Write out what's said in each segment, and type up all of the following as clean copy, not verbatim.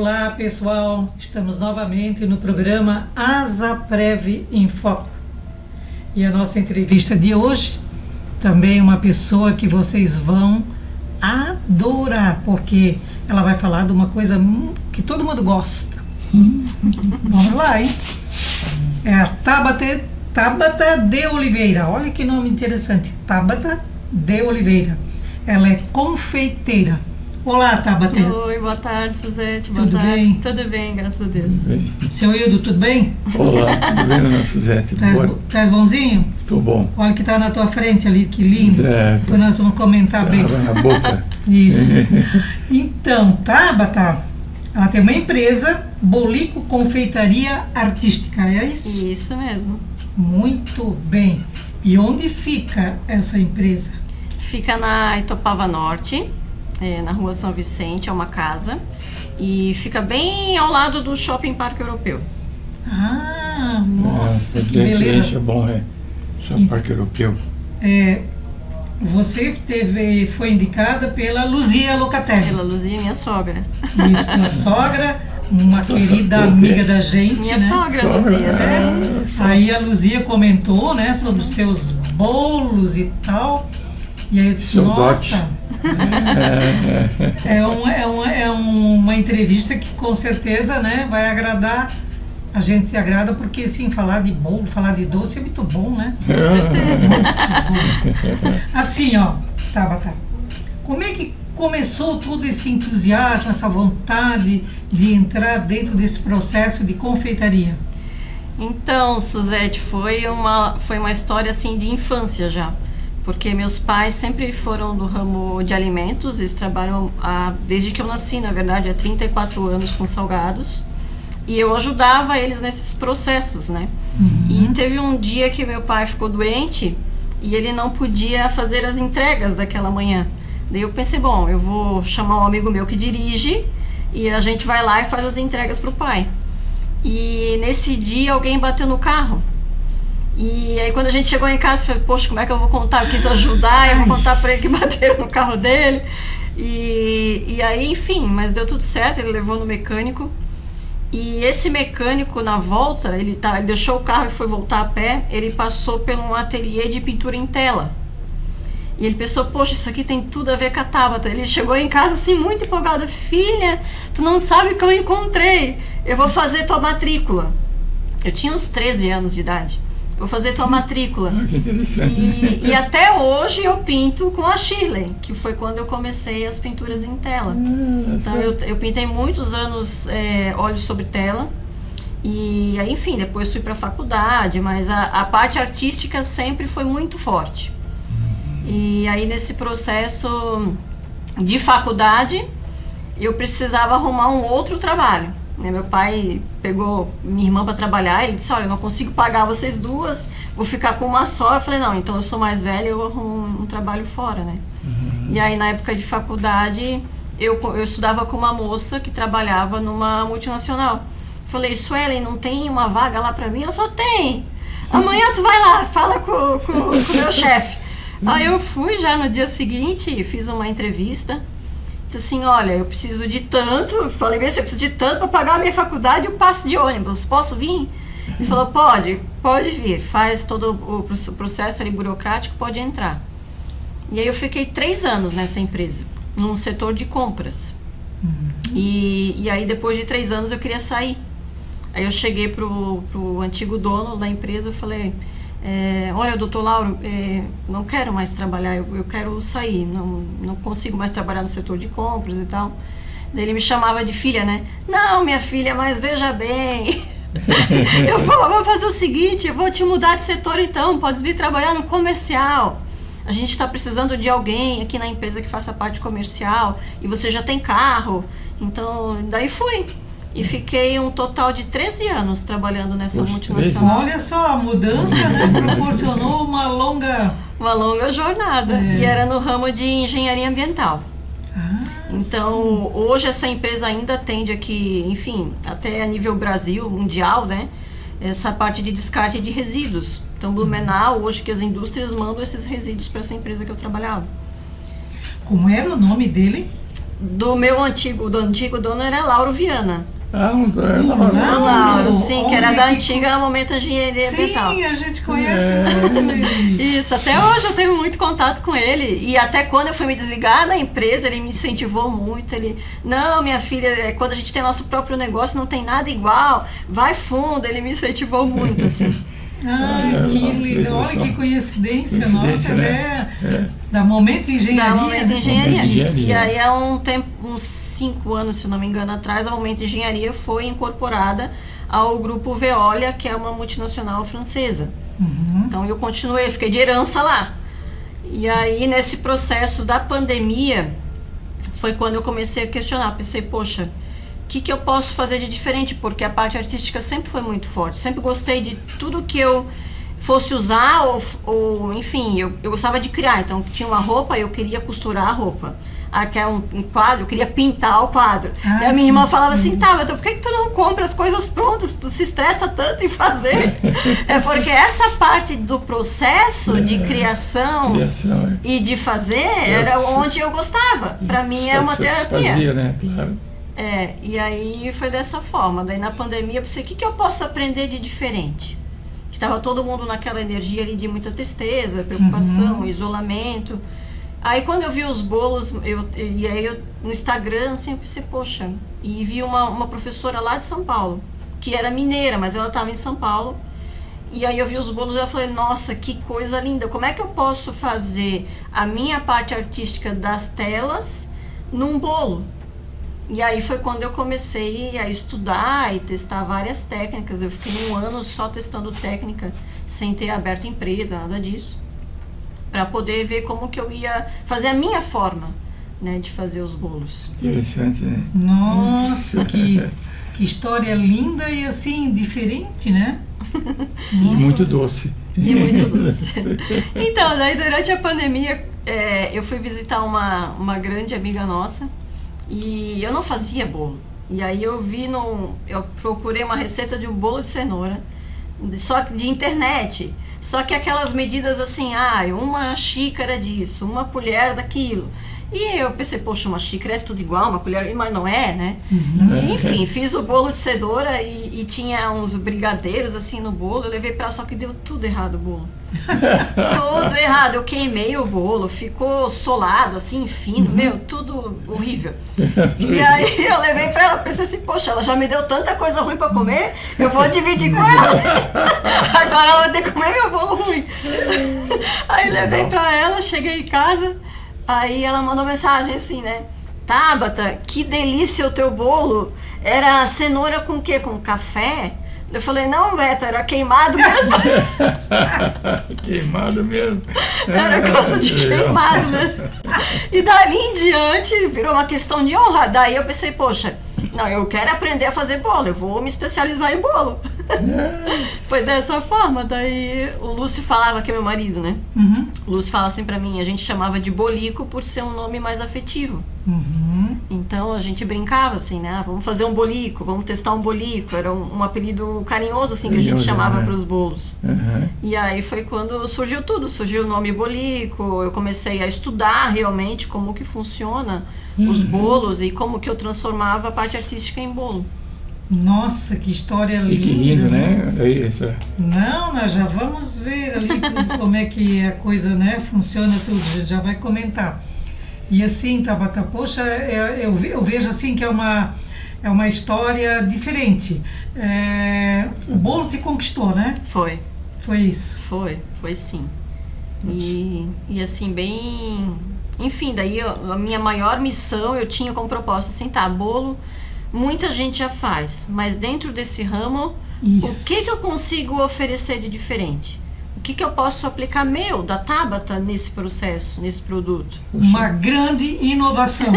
Olá pessoal, estamos novamente no programa Asaprev em Foco. E a nossa entrevista de hoje também é uma pessoa que vocês vão adorar, porque ela vai falar de uma coisa que todo mundo gosta. Vamos lá, hein? É a Tabata de Oliveira. Olha que nome interessante, Tabata de Oliveira. Ela é confeiteira. Olá, Tabata. Oi, boa tarde, Suzete. Boa tudo tarde. Bem? Tudo bem, graças a Deus. Bem. Seu Hildo, tudo bem? Olá, tudo bem, dona Suzete? Tá bonzinho? Tô bom. Olha que tá na tua frente ali, que lindo. Certo. Depois nós vamos comentar bem. Água na boca. Isso. Então, Tabata, ela tem uma empresa, Bolico Confeitaria Artística, é isso? Isso mesmo. Muito bem. E onde fica essa empresa? Fica na Itopava Norte, na rua São Vicente, é uma casa. E fica bem ao lado do Shopping Parque Europeu. Ah, nossa, que cliente beleza. é bom, Shopping Parque Europeu. Você foi indicada pela Luzia Locatelli. Pela Luzia, minha sogra. Isso, tua sogra, uma querida amiga da gente, minha né? sogra, Luzia, sim. Aí a Luzia comentou, né, sobre os seus bolos e tal. E aí eu disse, Seu nossa, é uma entrevista que com certeza, né, vai agradar. A gente se agrada porque, assim, falar de bolo, falar de doce é muito bom, né? Com certeza. Assim, ó, Tabata, como é que começou todo esse entusiasmo, essa vontade de entrar dentro desse processo de confeitaria? Então, Suzete, foi uma história assim de infância já. Porque meus pais sempre foram do ramo de alimentos, eles trabalham desde que eu nasci, na verdade, há 34 anos com salgados. E eu ajudava eles nesses processos, né? E teve um dia que meu pai ficou doente e ele não podia fazer as entregas daquela manhã. Daí eu pensei, bom, eu vou chamar um amigo meu que dirige e a gente vai lá e faz as entregas para o pai. E nesse dia alguém bateu no carro. E aí quando a gente chegou em casa, eu falei, poxa, como é que eu vou contar? Eu quis ajudar, eu vou contar para ele que bateram no carro dele. E aí, enfim, mas deu tudo certo, ele levou no mecânico. E esse mecânico, na volta, ele deixou o carro e foi voltar a pé, ele passou por um ateliê de pintura em tela. E ele pensou, poxa, isso aqui tem tudo a ver com a Tabata. Ele chegou em casa assim, muito empolgado, filha, tu não sabe o que eu encontrei, eu vou fazer tua matrícula. Eu tinha uns 13 anos de idade. Vou fazer tua matrícula. Que interessante. E até hoje eu pinto com a Shirley, que foi quando eu comecei as pinturas em tela. Então eu pintei muitos anos óleos sobre tela. E aí, enfim, depois fui para a faculdade, mas a parte artística sempre foi muito forte. E aí nesse processo de faculdade, eu precisava arrumar um outro trabalho. Meu pai pegou minha irmã para trabalhar, ele disse, olha, eu não consigo pagar vocês duas, vou ficar com uma só. Eu falei, não, então eu sou mais velha, eu arrumo um trabalho fora, né? E aí na época de faculdade, eu estudava com uma moça que trabalhava numa multinacional. Falei, Suelen, não tem uma vaga lá para mim? Ela falou, tem, amanhã tu vai lá, fala com o meu chefe. Aí eu fui já no dia seguinte, fiz uma entrevista. Disse assim, olha, eu preciso de tanto, eu falei bem assim, eu preciso de tanto para pagar a minha faculdade e o passe de ônibus, posso vir? Ele falou, pode vir, faz todo o processo ali burocrático, pode entrar. E aí eu fiquei 3 anos nessa empresa, num setor de compras. E aí depois de 3 anos eu queria sair. Aí eu cheguei pro antigo dono da empresa, eu falei, olha, doutor Lauro, não quero mais trabalhar, eu quero sair, não consigo mais trabalhar no setor de compras e tal. Daí ele me chamava de filha, né? Não, minha filha, mas veja bem, eu vou fazer o seguinte, eu vou te mudar de setor então, podes vir trabalhar no comercial. A gente está precisando de alguém aqui na empresa que faça parte comercial e você já tem carro. Então, daí fui. E fiquei um total de 13 anos trabalhando nessa multinacional. Olha só, a mudança, né, proporcionou uma longa jornada. E era no ramo de engenharia ambiental. Então, hoje essa empresa ainda atende aqui, enfim, até a nível Brasil, mundial, né? Essa parte de descarte de resíduos. Então, Blumenau, hoje que as indústrias mandam esses resíduos para essa empresa que eu trabalhava. Como era o nome dele? do antigo dono era Lauro Viana. É Lauro, sim, que era da antiga Momento Engenharia Ambiental. Sim, a gente conhece muito. Isso, até hoje eu tenho muito contato com ele. E até quando eu fui me desligar da empresa, ele me incentivou muito. Ele, não, minha filha, quando a gente tem nosso próprio negócio, não tem nada igual, vai fundo. Ele me incentivou muito, assim. Que legal, olha que coincidência, nossa, né? Da Momento Engenharia. Da Momento Engenharia. Engenharia. E aí há uns 5 anos, se não me engano, atrás, a Momento Engenharia foi incorporada ao grupo Veolia, que é uma multinacional francesa. Então eu continuei, fiquei de herança lá. E aí nesse processo da pandemia, foi quando eu comecei a questionar, pensei, poxa, o que eu posso fazer de diferente? Porque a parte artística sempre foi muito forte, sempre gostei de tudo que eu fosse usar, ou enfim, eu gostava de criar, então tinha uma roupa, eu queria costurar a roupa. Aqui é um quadro, eu queria pintar o quadro. E a minha irmã falava assim, tá, então por que tu não compra as coisas prontas? Tu se estressa tanto em fazer. É porque essa parte do processo de criação e de fazer era onde eu gostava. Para mim é uma terapia. Fazia, né? Claro. E aí foi dessa forma. Daí na pandemia eu pensei, o que eu posso aprender de diferente? Estava todo mundo naquela energia ali de muita tristeza, preocupação, isolamento. Aí quando eu vi os bolos, e aí eu, no Instagram, assim, eu pensei, poxa, e vi uma professora lá de São Paulo, que era mineira, mas ela estava em São Paulo, e aí eu vi os bolos e eu falei, nossa, que coisa linda, como é que eu posso fazer a minha parte artística das telas num bolo? E aí foi quando eu comecei a estudar e testar várias técnicas. Eu fiquei 1 ano só testando técnica, sem ter aberto empresa, nada disso, para poder ver como que eu ia fazer a minha forma, né, de fazer os bolos. Interessante, né? Nossa, que história linda e assim, diferente, né? E muito doce. E muito doce. Então, daí durante a pandemia, eu fui visitar uma grande amiga nossa, e eu não fazia bolo. E aí eu procurei uma receita de um bolo de cenoura, só de internet. Só que aquelas medidas assim, 1 xícara disso, 1 colher daquilo. E eu pensei, poxa, 1 xícara é tudo igual, 1 colher, mas não é, né? E, enfim, fiz o bolo de cenoura e tinha uns brigadeiros assim no bolo, eu levei pra ela, só que deu tudo errado o bolo. Tudo errado, eu queimei o bolo, ficou solado, assim, fino, tudo horrível. E aí eu levei pra ela, pensei assim, poxa, ela já me deu tanta coisa ruim pra comer, eu vou dividir com ela. Agora ela vai ter que comer meu bolo ruim. Aí levei pra ela, cheguei em casa, aí ela mandou mensagem assim, né? Tabata, que delícia o teu bolo. Era cenoura com o quê? Com café? Eu falei, não, Beta, era queimado mesmo. Queimado mesmo. Era gosto de queimado mesmo. E dali em diante virou uma questão de honra. Daí eu pensei, poxa, não, eu quero aprender a fazer bolo, eu vou me especializar em bolo. Foi dessa forma. Daí o Lúcio falava, que é meu marido, né? O Lúcio fala assim pra mim, a gente chamava de bolico por ser um nome mais afetivo. Então a gente brincava assim, né? Vamos fazer um bolico, vamos testar um bolico. Era um apelido carinhoso assim que a gente chamava para os bolos. E aí foi quando surgiu tudo, surgiu o nome bolico. Eu comecei a estudar realmente como que funciona os bolos e como que eu transformava a parte artística em bolo. Nossa, que história linda. E que lindo, né? É isso. Não, nós já vamos ver ali tudo, como é que a coisa, né, funciona, tudo, a gente já vai comentar. E assim, Tabata, poxa, eu vejo assim que é uma história diferente. O bolo te conquistou, né? Foi. Foi isso? Foi sim. E assim, bem... Enfim, daí a minha maior missão, eu tinha como propósito assim, tá, bolo, muita gente já faz, mas dentro desse ramo, o que eu consigo oferecer de diferente? O que eu posso aplicar da Tabata nesse processo, nesse produto? Uma grande inovação.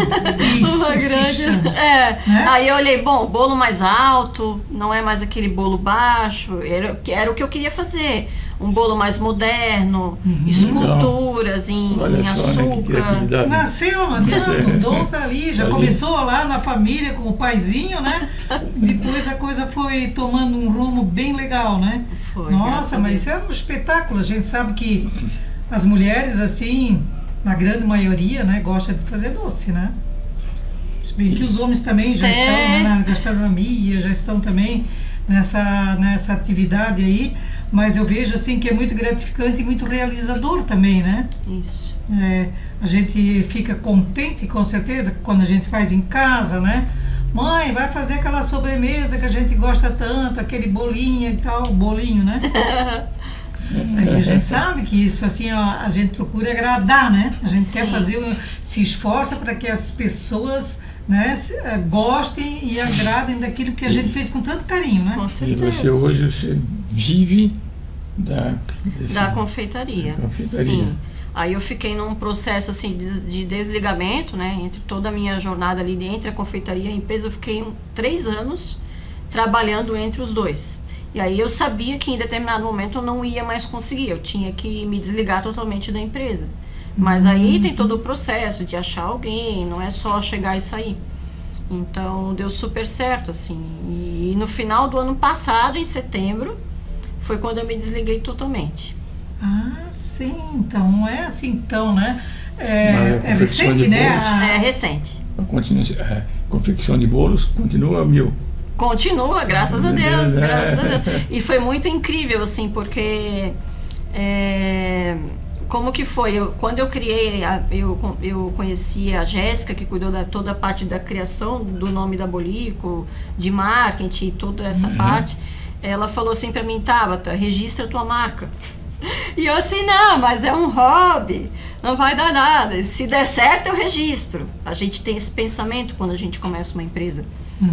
Isso, uma grande. Né? Aí eu olhei, bom, bolo mais alto, não é mais aquele bolo baixo, era o que eu queria fazer. Um bolo mais moderno, esculturas em açúcar. Né, nasceu, não adianta, o dom tá ali, já começou lá na família com o paizinho, né? Depois a coisa foi tomando um rumo bem legal, né? Foi. Nossa, mas isso é um espetáculo. A gente sabe que as mulheres, assim, na grande maioria, né, gostam de fazer doce, né? Se bem que os homens também já estão, né, na gastronomia, já estão também nessa atividade aí, mas eu vejo assim que é muito gratificante e muito realizador também, né? Isso. A gente fica contente, com certeza, quando a gente faz em casa, né? Mãe, vai fazer aquela sobremesa que a gente gosta tanto, aquele bolinho e tal, bolinho, né? Aí a gente sabe que isso, assim, ó, a gente procura agradar, né? A gente quer fazer, se esforça para que as pessoas, né, gostem e agradem daquilo que a gente fez com tanto carinho, né? Com certeza. E você hoje vive da confeitaria. Sim. Aí eu fiquei num processo assim de desligamento, né? Entre toda a minha jornada ali, entre a confeitaria e a empresa, eu fiquei 3 anos trabalhando entre os dois. E aí eu sabia que em determinado momento eu não ia mais conseguir, eu tinha que me desligar totalmente da empresa. Mas aí tem todo o processo de achar alguém, não é só chegar e sair. Então deu super certo, assim. E no final do ano passado, em setembro, foi quando eu me desliguei totalmente. Ah, sim, então não é assim então, né? É recente, né? É recente. A confecção de bolos continua 1000. Continua, graças a Deus, graças a Deus. E foi muito incrível, assim, porque como que foi? Quando eu criei, eu conheci a Jéssica, que cuidou da toda a parte da criação do nome da Bolico, de marketing, toda essa parte. Ela falou assim pra mim, Tabata, registra a tua marca. E eu assim, não, mas é um hobby, não vai dar nada. Se der certo, eu registro. A gente tem esse pensamento quando a gente começa uma empresa.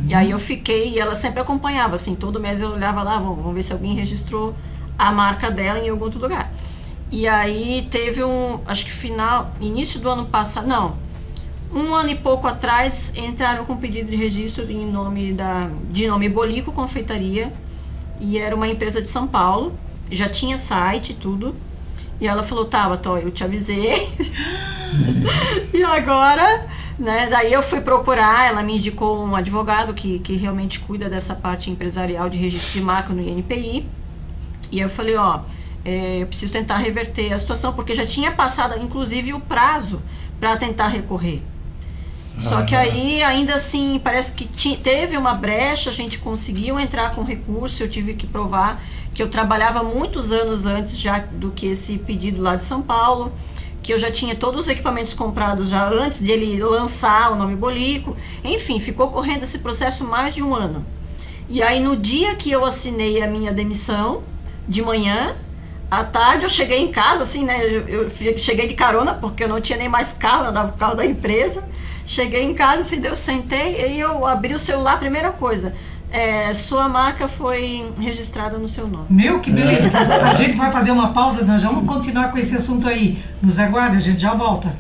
E aí eu fiquei, e ela sempre acompanhava, assim, todo mês eu olhava lá, vamos ver se alguém registrou a marca dela em algum outro lugar. E aí teve acho que início do ano passado, não, 1 ano e pouco atrás, entraram com pedido de registro de nome Bolico Confeitaria, e era uma empresa de São Paulo, já tinha site e tudo, e ela falou, Tabata, eu te avisei, e agora... Né? Daí eu fui procurar, ela me indicou um advogado que realmente cuida dessa parte empresarial de registro de marca no INPI. E eu falei, eu preciso tentar reverter a situação, porque já tinha passado, inclusive, o prazo para tentar recorrer. Só que aí, ainda assim, parece que teve uma brecha, a gente conseguiu entrar com recurso, eu tive que provar que eu trabalhava muitos anos antes já do que esse pedido lá de São Paulo, que eu já tinha todos os equipamentos comprados já antes de ele lançar o nome Bolico. Enfim, ficou correndo esse processo mais de 1 ano. E aí no dia que eu assinei a minha demissão, de manhã, à tarde eu cheguei em casa, assim, né, eu cheguei de carona, porque eu não tinha nem mais carro, eu andava com o carro da empresa. Cheguei em casa, assim, eu sentei, e eu abri o celular, primeira coisa... sua marca foi registrada no seu nome. Meu, que beleza! A gente vai fazer uma pausa, nós vamos continuar com esse assunto aí. Nos aguarde, a gente já volta.